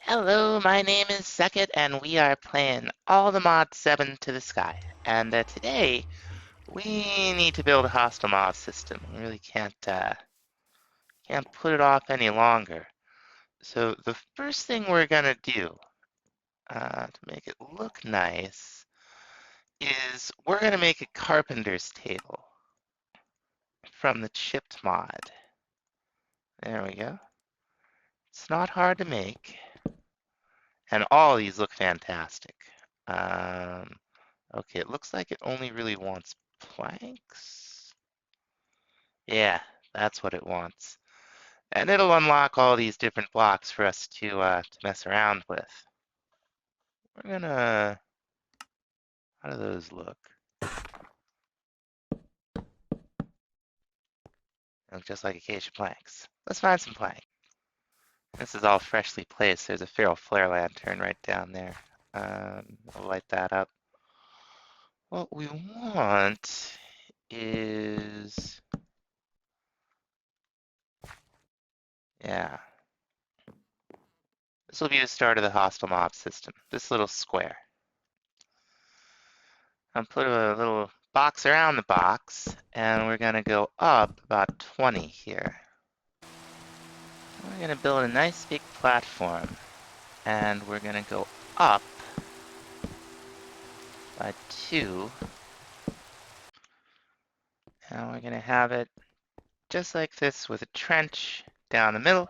Hello, my name is Sekit, and we are playing all the mod 7 to the sky. And today, we need to build a hostile mob system. We really can't put it off any longer. So the first thing we're gonna do to make it look nice is we're gonna make a carpenter's table from the chipped mod. There we go. It's not hard to make, and all these look fantastic. Um, Okay, it looks like it only really wants planks. Yeah, that's what it wants. And it'll unlock all these different blocks for us to mess around with. We're gonna... How do those look? They look just like acacia planks. Let's find some plank. This is all freshly placed. There's a feral flare lantern right down there. I'll light that up. What we want is... Yeah, this will be the start of the hostile mob system. This little square. I'll put a little box around the box, and we're gonna go up about 20 here. We're gonna build a nice big platform, and we're gonna go up by 2, and we're gonna have it just like this with a trench down the middle,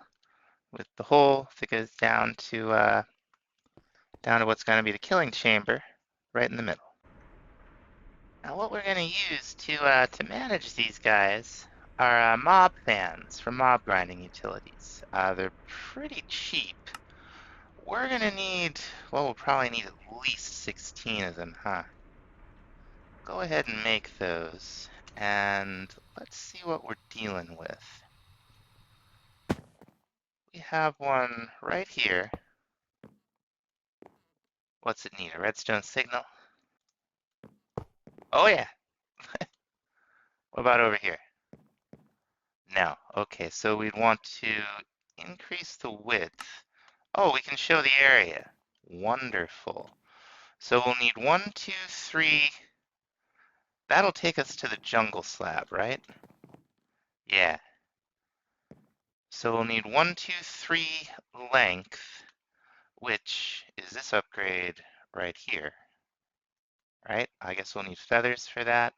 with the hole that goes down to what's gonna be the killing chamber right in the middle. Now what we're gonna use to manage these guys are mob fans from mob grinding utilities. They're pretty cheap. We're gonna need, well, we'll probably need at least 16 of them, huh? Go ahead and make those, and let's see what we're dealing with. We have one right here. What's it need, a redstone signal? Oh yeah! What about over here? No. Okay, so we'd want to increase the width. Oh, we can show the area. Wonderful. So we'll need 1, 2, 3. That'll take us to the jungle slab, right? Yeah. So we'll need 1, 2, 3 length, which is this upgrade right here, right? I guess we'll need feathers for that.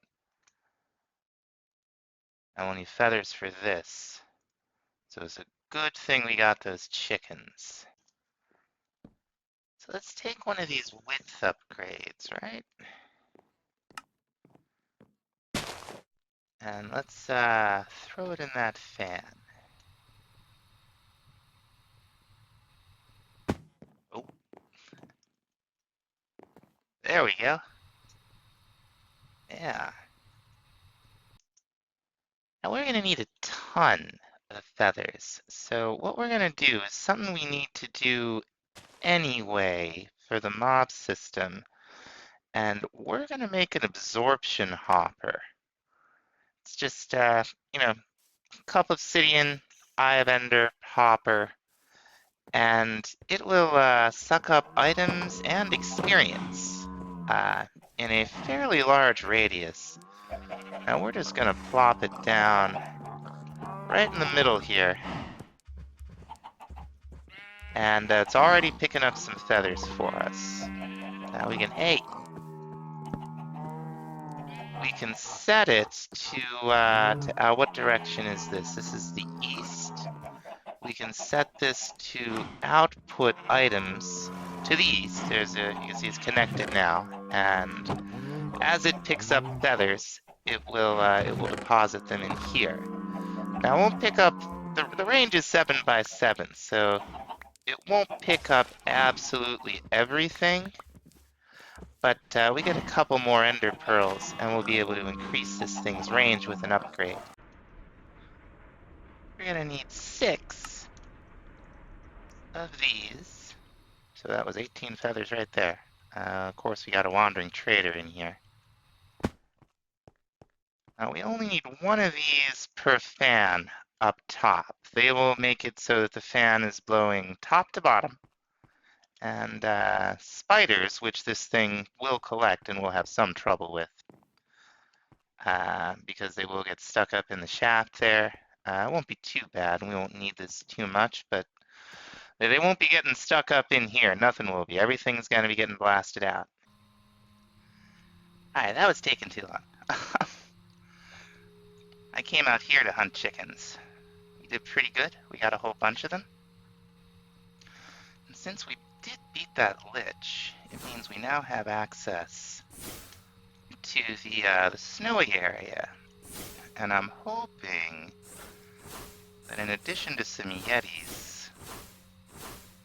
And we'll need feathers for this. So it's a good thing we got those chickens. So let's take one of these width upgrades, right? And let's throw it in that fan. Oh, there we go. Yeah. Now we're gonna need a ton of feathers. So what we're gonna do is something we need to do anyway for the mob system, and we're gonna make an absorption hopper. It's just cup obsidian, eye of ender hopper, and it will suck up items and experience in a fairly large radius. Now we're just gonna plop it down right in the middle here. And it's already picking up some feathers for us. Now we can, hey, we can set it to what direction is this? This is the east. We can set this to output items to the east. You can see it's connected now, and as it picks up feathers, it will deposit them in here. Now it won't pick up, the range is 7 by 7, so it won't pick up absolutely everything, but we get a couple more ender pearls and we'll be able to increase this thing's range with an upgrade. We're gonna need 6 of these. So that was 18 feathers right there. Of course, we got a wandering trader in here. Now we only need 1 of these per fan up top. They will make it so that the fan is blowing top to bottom. and spiders, which this thing will collect and will have some trouble with, because they will get stuck up in the shaft there. It won't be too bad, and we won't need this too much, but they won't be getting stuck up in here. Nothing will be. Everything's going to be getting blasted out. Alright, that was taking too long. I came out here to hunt chickens. We did pretty good. We got a whole bunch of them. And since we did beat that lich, it means we now have access to the snowy area. And I'm hoping that in addition to some yetis,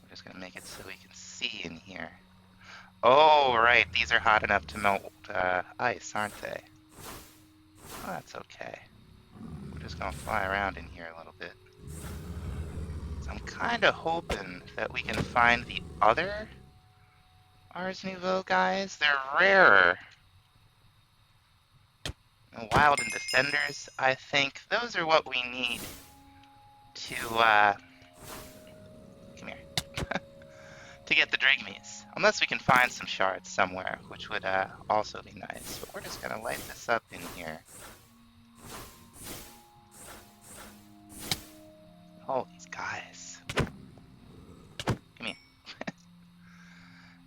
we're just going to make it so we can see in here. Oh, right, these are hot enough to melt ice, aren't they? Oh, that's okay. We're just going to fly around in here a little bit. So I'm kind of hoping that we can find the other Ars Nouveau guys. They're rarer. Wild and Defenders, I think. Those are what we need to, come here, to get the Drygmies. Unless we can find some shards somewhere, which would also be nice. But we're just going to light this up in here. Oh, these guys. Come here.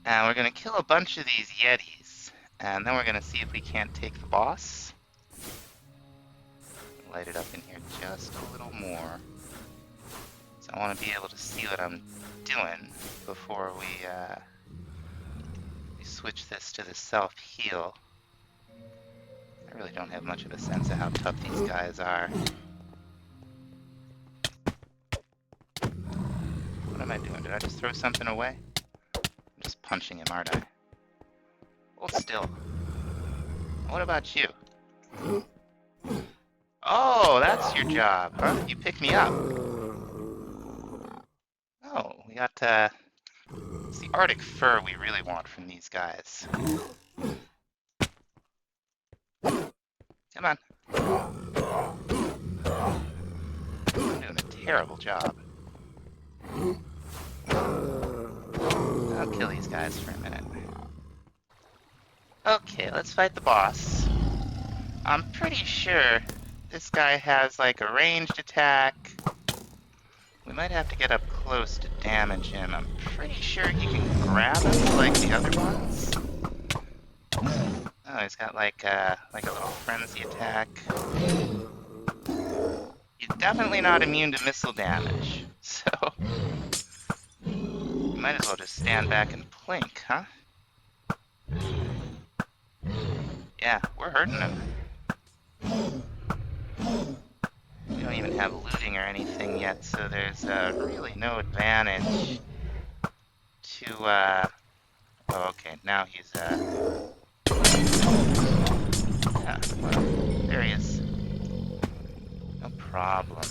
And we're going to kill a bunch of these yetis. And then we're going to see if we can't take the boss. Light it up in here just a little more. So I want to be able to see what I'm doing before we switch this to the self-heal. I really don't have much of a sense of how tough these guys are. What am I doing? Did I just throw something away? I'm just punching him, aren't I? Hold still. What about you? Oh, that's your job, huh? You pick me up. Oh, we got, it's the Arctic fur we really want from these guys. Come on. I'm doing a terrible job. I'll kill these guys for a minute. Okay, let's fight the boss. I'm pretty sure this guy has like a ranged attack. We might have to get up close to damage him. I'm pretty sure he can grab us like the other ones. Oh, he's got like a little frenzy attack. He's definitely not immune to missile damage, so you might as well just stand back and plink, huh? Yeah, we're hurting him. We don't even have looting or anything yet, so there's really no advantage to, oh, okay, now he's, yeah, well, there he is. No problem.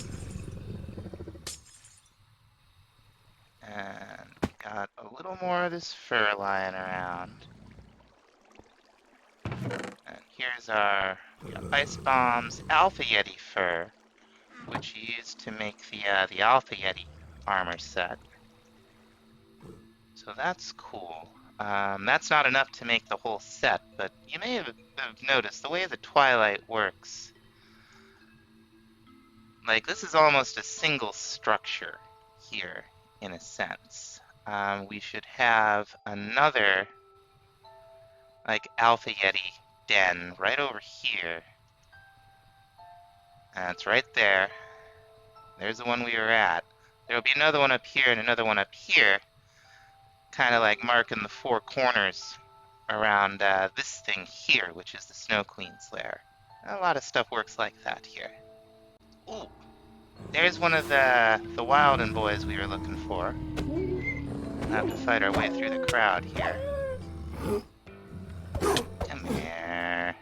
And we got a little more of this fur lying around. And here's our ice bombs, Alpha Yeti fur, which you use to make the Alpha Yeti armor set. So that's cool. That's not enough to make the whole set, but you may have noticed the way the Twilight works. Like, this is almost a single structure here, in a sense. We should have another, like, Alpha Yeti den right over here. It's right there. There's the one we were at. There'll be another one up here and another one up here, kind of like marking the four corners around this thing here, which is the Snow Queen's lair. A lot of stuff works like that here. Ooh, there's one of the Wilden boys we were looking for. We'll have to fight our way through the crowd here. Come here.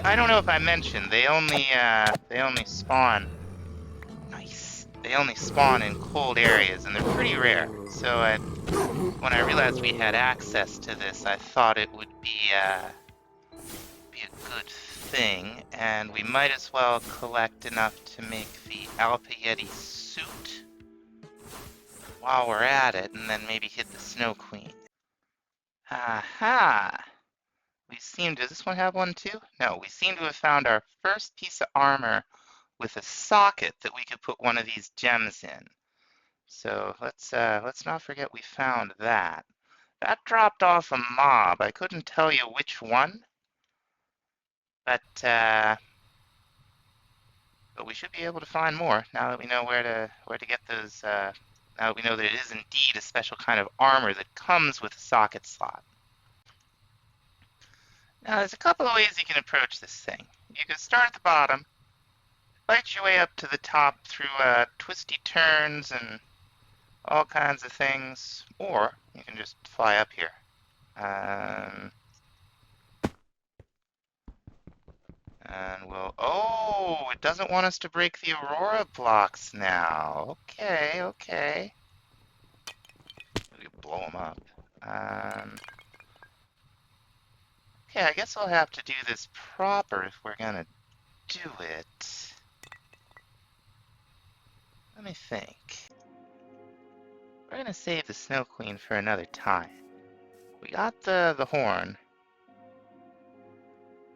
I don't know if I mentioned, they only spawn. Nice. They only spawn in cold areas, and they're pretty rare. So when I realized we had access to this, I thought it would be a good thing, and we might as well collect enough to make the Alpha Yeti suit while we're at it, and then maybe hit the Snow Queen. Aha! Does this one have one too? No, we seem to have found our first piece of armor with a socket that we could put one of these gems in. So let's not forget we found that. That dropped off a mob. I couldn't tell you which one, but we should be able to find more now that we know where to get those. Now that we know that it is indeed a special kind of armor that comes with a socket slot. Now there's a couple of ways you can approach this thing. You can start at the bottom, fight your way up to the top through twisty turns and all kinds of things, or you can just fly up here. And oh, it doesn't want us to break the Aurora blocks now. Okay, okay. We can blow them up. Okay, I guess I'll have to do this proper if we're gonna do it. Let me think. We're gonna save the Snow Queen for another time. We got the horn.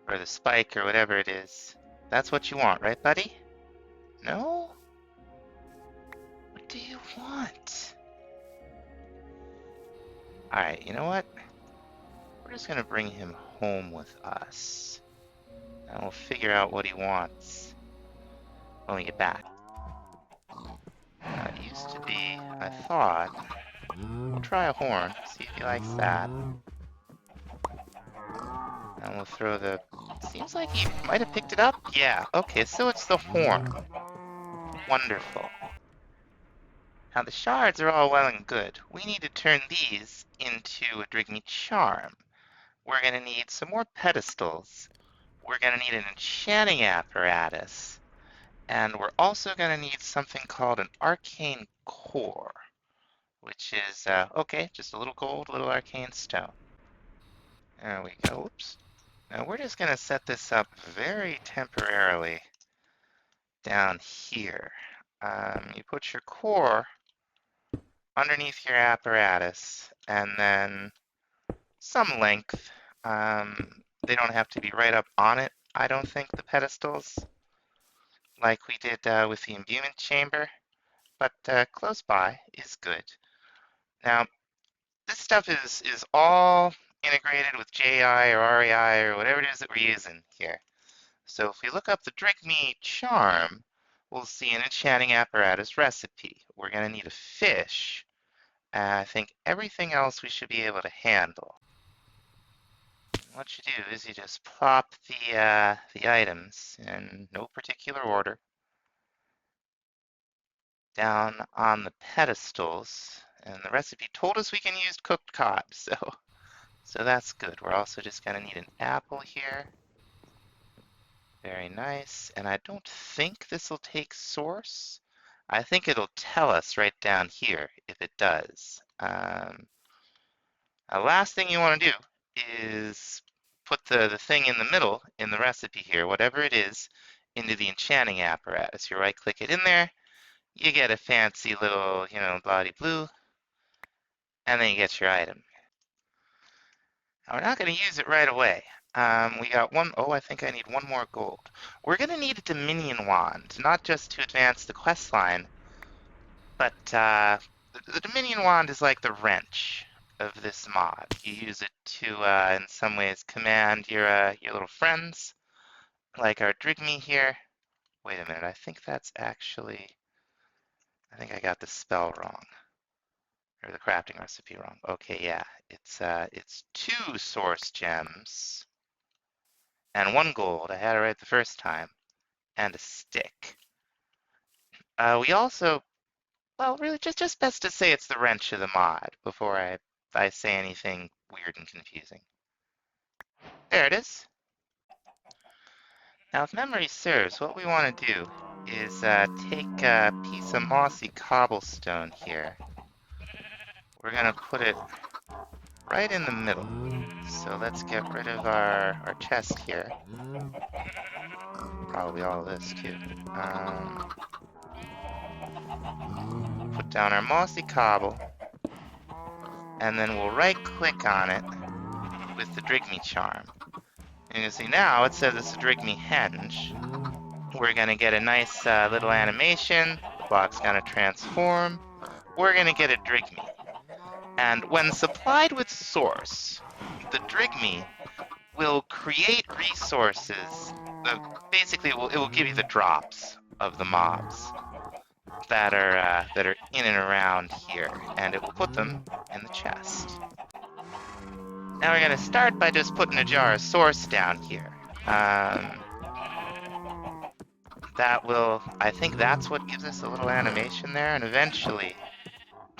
Or the spike, or whatever it is. That's what you want, right, buddy? No? What do you want? Alright, you know what? We're just gonna bring him home with us. And we'll figure out what he wants when we get back. It used to be, I thought, we'll try a horn, see if he likes that. And we'll throw the... Seems like he might have picked it up? Yeah, okay, so it's the horn. Wonderful. Now the shards are all well and good. We need to turn these into a Drygmy charm. We're going to need some more pedestals. We're going to need an enchanting apparatus. And we're also going to need something called an arcane core, which is, okay, just a little gold, little arcane stone. There we go. Oops. Now we're just going to set this up very temporarily down here. You put your core underneath your apparatus, and then some length. They don't have to be right up on it, I don't think, the pedestals, like we did with the imbuement chamber, but close by is good. Now, this stuff is all integrated with JI or REI or whatever it is that we're using here. So if we look up the Drygmy charm, we'll see an enchanting apparatus recipe. We're going to need a fish. I think everything else we should be able to handle. What you do is you just plop the items in no particular order down on the pedestals, and the recipe told us we can use cooked cod, so that's good. We're also just going to need an apple here. Very nice. And I don't think this will take source. I think it'll tell us right down here if it does. The last thing you want to do is put the thing in the middle in the recipe here, whatever it is, into the enchanting apparatus. You right click it in there, you get a fancy little, bloody blue, and then you get your item. Now we're not going to use it right away. We got one, oh, I think I need one more gold. We're going to need a Dominion wand, not just to advance the quest line, but the Dominion wand is like the wrench of this mod. You use it to, in some ways, command your little friends, like our Drygmy here. Wait a minute, I think that's actually, I think I got the spell wrong, or the crafting recipe wrong. Okay, yeah, it's 2 source gems and 1 gold. I had it right the first time, and a stick. We also, well, really, just best to say it's the wrench of the mod before I say anything weird and confusing. There it is. Now, if memory serves, what we want to do is take a piece of mossy cobblestone here. We're going to put it right in the middle. So let's get rid of our chest here. Probably all of this, too. Put down our mossy cobble, and then we'll right-click on it with the Drygmy charm. And you can see now it says it's a Drygmy henge. We're going to get a nice little animation. The block's going to transform. We're going to get a Drygmy. And when supplied with source, the Drygmy will create resources. Basically, it will give you the drops of the mobs that are in and around here, and it will put them in the chest. Now we're going to start by just putting a jar of source down here. I think that's what gives us a little animation there, and eventually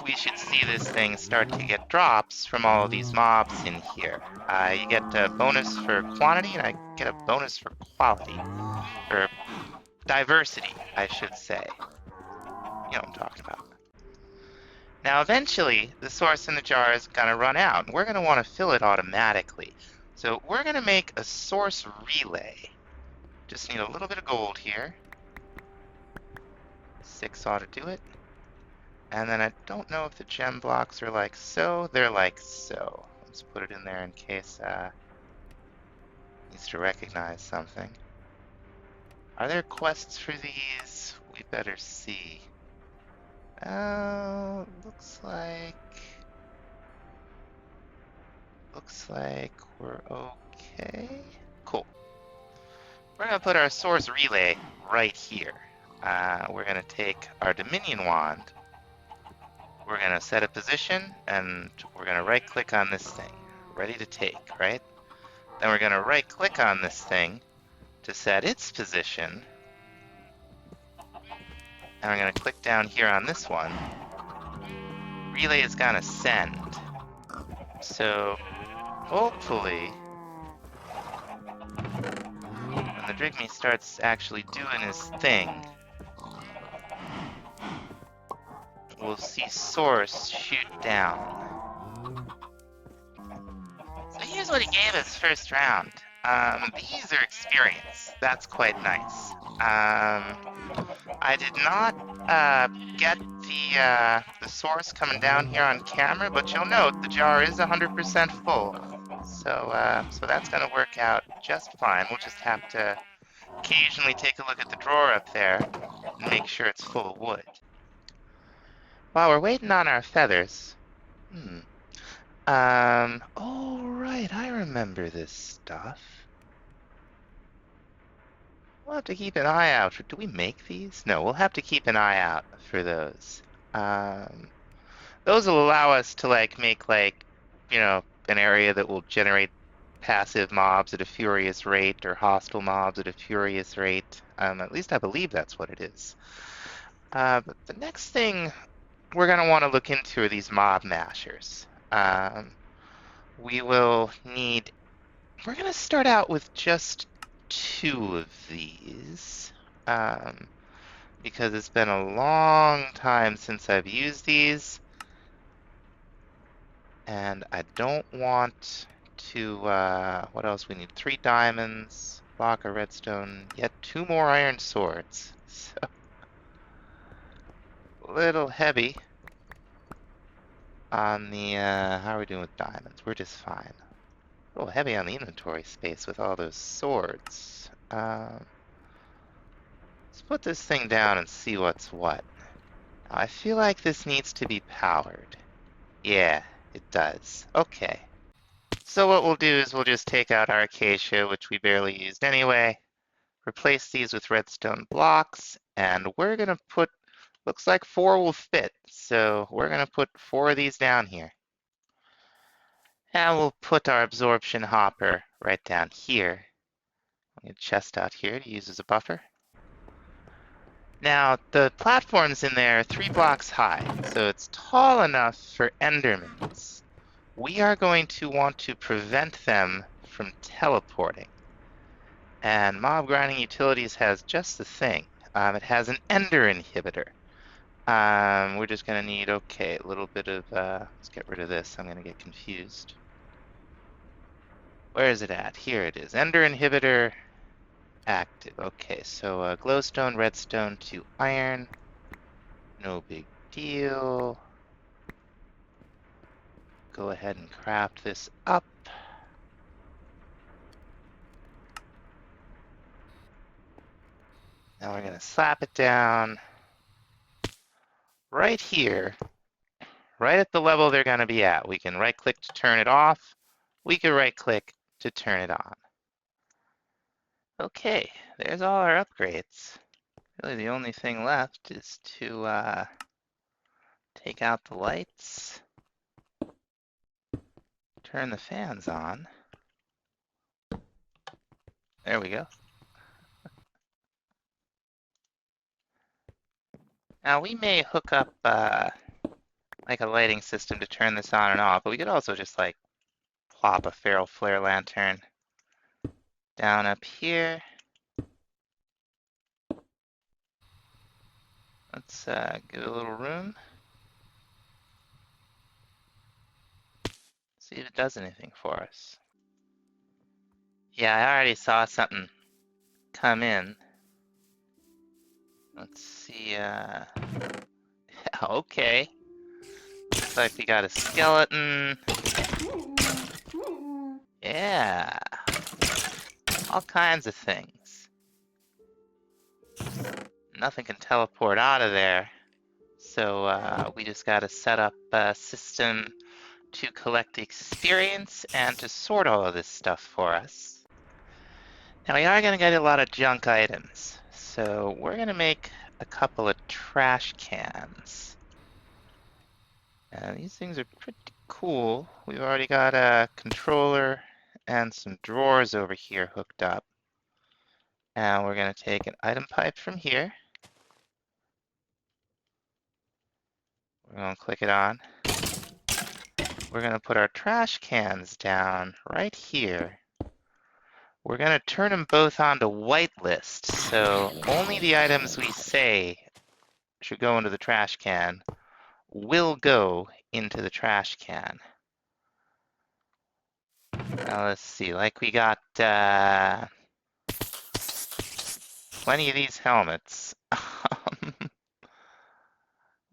we should see this thing start to get drops from all of these mobs in here. You get a bonus for quantity, and I get a bonus for quality. Or diversity, I should say. You know what I'm talking about. Now eventually, the source in the jar is going to run out, and we're going to want to fill it automatically. So we're going to make a source relay. Just need a little bit of gold here. 6 ought to do it. And then I don't know if the gem blocks are like so. They're like so. Let's put it in there in case it needs to recognize something. Are there quests for these? We better see. Looks like we're okay. Cool. We're gonna put our source relay right here. We're gonna take our Dominion wand. We're gonna set a position, and we're gonna right-click on this thing. Ready to take, right? Then we're gonna right-click on this thing to set its position. And we're gonna click down here on this one. Relay is gonna send. So hopefully, when the Drygmy starts actually doing his thing, we'll see source shoot down. So here's what he gave us first round. These are experience. That's quite nice. I did not get the source coming down here on camera, but you'll note the jar is 100% full. So that's going to work out just fine. We'll just have to occasionally take a look at the drawer up there and make sure it's full of wood. While we're waiting on our feathers, oh right, I remember this stuff. We'll have to keep an eye out for, do we make these? No, we'll have to keep an eye out for those. Those will allow us to make an area that will generate passive mobs at a furious rate or hostile mobs at a furious rate. At least I believe that's what it is. But the next thing we're going to want to look into are these mob mashers. We're going to start out with just 2 of these, because it's been a long time since I've used these, and I don't want to, what else we need? 3 diamonds, block of redstone, yet 2 more iron swords, so a little heavy on the, how are we doing with diamonds? We're just fine. A little heavy on the inventory space with all those swords. Let's put this thing down and see what's what. Now, I feel like this needs to be powered. Yeah, it does. Okay. So what we'll do is we'll just take out our acacia, which we barely used anyway, replace these with redstone blocks, and we're going to put, looks like 4 will fit, so we're going to put 4 of these down here. And we'll put our absorption hopper right down here. I'll get a chest out here to use as a buffer. Now, the platforms in there are 3 blocks high, so it's tall enough for endermans. We are going to want to prevent them from teleporting. And Mob Grinding Utilities has just the thing. It has an ender inhibitor. We're just going to need, okay, a little bit of, let's get rid of this. I'm going to get confused. Where is it at? Here it is. Ender inhibitor active. Okay, so glowstone, redstone to iron. No big deal. Go ahead and craft this up. Now we're going to slap it down right here, right at the level they're going to be at. We can right-click to turn it off. We can right-click to turn it on. Okay, there's all our upgrades. Really the only thing left is to take out the lights, turn the fans on. There we go. Now we may hook up like a lighting system to turn this on and off, but we could also just like plop a feral flare lantern down up here. Let's give it a little room. See if it does anything for us. Yeah, I already saw something come in. Let's see, okay. Looks like we got a skeleton. Yeah. All kinds of things. Nothing can teleport out of there. So we just gotta set up a system to collect experience and to sort all of this stuff for us. Now we are gonna get a lot of junk items. So we're gonna make a couple of trash cans. And these things are pretty cool. We've already got a controller and some drawers over here hooked up. And we're going to take an item pipe from here. We're going to click it on. We're going to put our trash cans down right here. We're going to turn them both onto whitelist, so only the items we say should go into the trash can will go into the trash can. Now let's see, like we got plenty of these helmets.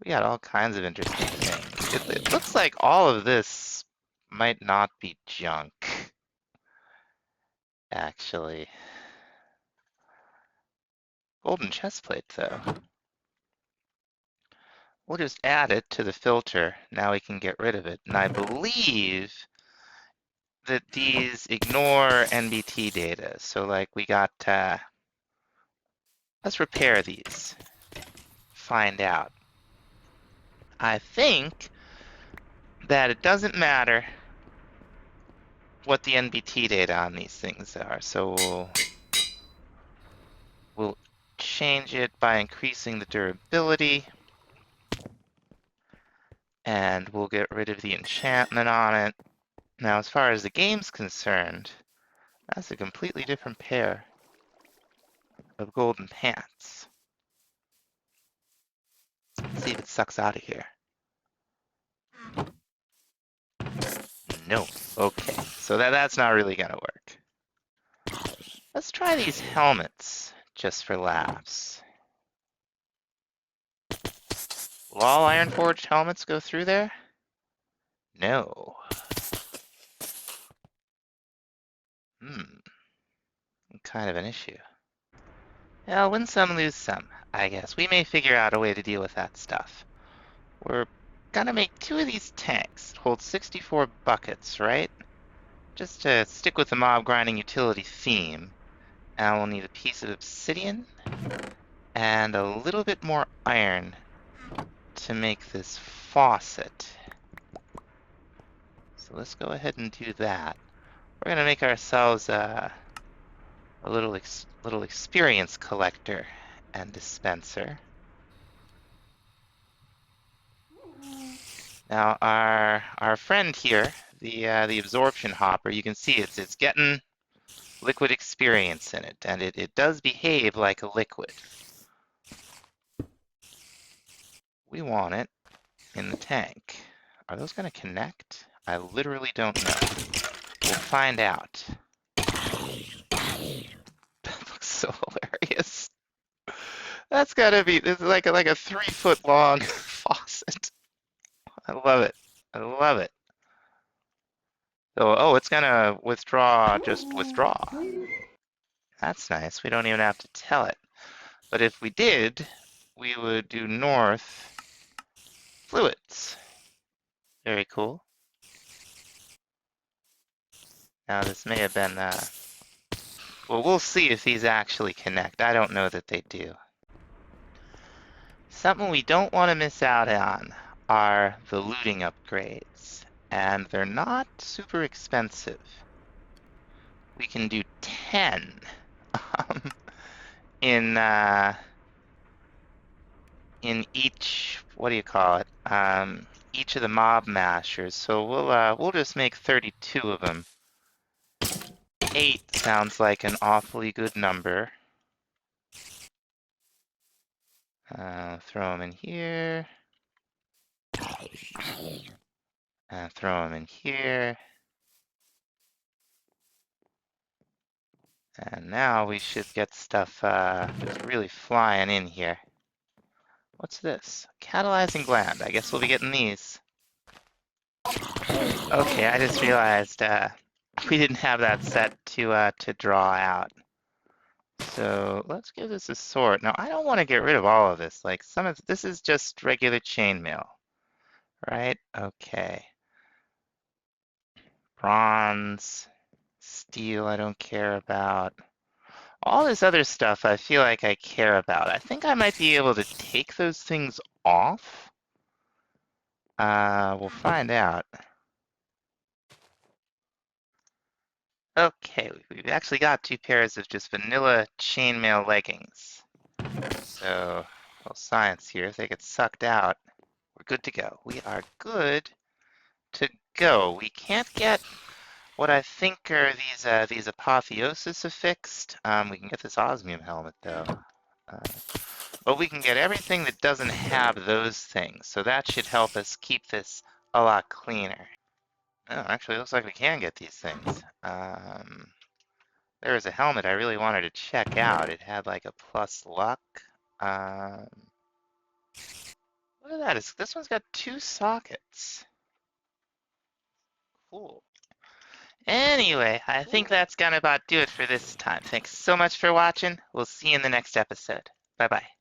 We got all kinds of interesting things. It looks like all of this might not be junk, actually. Golden chestplate, though. We'll just add it to the filter. Now we can get rid of it. And I believe that these ignore NBT data. So like we got, let's repair these. Find out. I think that it doesn't matter what the NBT data on these things are. So we'll change it by increasing the durability. And we'll get rid of the enchantment on it. Now, as far as the game's concerned, that's a completely different pair of golden pants. Let's see if it sucks out of here. No. Okay, so that's not really gonna work. Let's try these helmets, just for laughs. Will all Iron Forged helmets go through there? No. Kind of an issue. Yeah, win some, lose some, I guess. We may figure out a way to deal with that stuff. We're gonna make 2 of these tanks. It holds 64 buckets, right? Just to stick with the mob grinding utility theme. And we'll need a piece of obsidian and a little bit more iron to make this faucet. So let's go ahead and do that. We're gonna make ourselves a little experience collector and dispenser. Now our friend here, the absorption hopper, you can see it's getting liquid experience in it, and it does behave like a liquid. We want it in the tank. Are those going to connect? I literally don't know. We'll find out. That looks so hilarious. That's gotta be, it's like a 3-foot long faucet. I love it. I love it. So, oh, it's gonna withdraw, just withdraw. That's nice. We don't even have to tell it. But if we did, we would do north fluids. Very cool. Now, this may have been, well, we'll see if these actually connect. I don't know that they do. Something we don't want to miss out on are the looting upgrades, and they're not super expensive. We can do 10 um, in in each, what do you call it? Each of the mob mashers. So we'll just make 32 of them. 8 sounds like an awfully good number. Throw them in here. Throw them in here. And now we should get stuff just really flying in here. What's this? Catalyzing gland. I guess we'll be getting these. Okay, I just realized we didn't have that set to draw out. So let's give this a sort. Now I don't want to get rid of all of this. Like some of this is just regular chainmail, right? Okay. Bronze, steel, I don't care about. All this other stuff I feel like I care about. I think I might be able to take those things off. We'll find out. Okay, we've actually got 2 pairs of just vanilla chainmail leggings. So, well, science here. If they get sucked out, we're good to go. We are good to go. We can't get what I think are these apotheosis affixed. We can get this osmium helmet though. But we can get everything that doesn't have those things. So that should help us keep this a lot cleaner. Oh, actually, it looks like we can get these things. There was a helmet I really wanted to check out. It had like a plus luck. Um, Look at that. This one's got 2 sockets. Cool. Anyway, I think that's gonna about do it for this time. Thanks so much for watching. We'll see you in the next episode. Bye bye.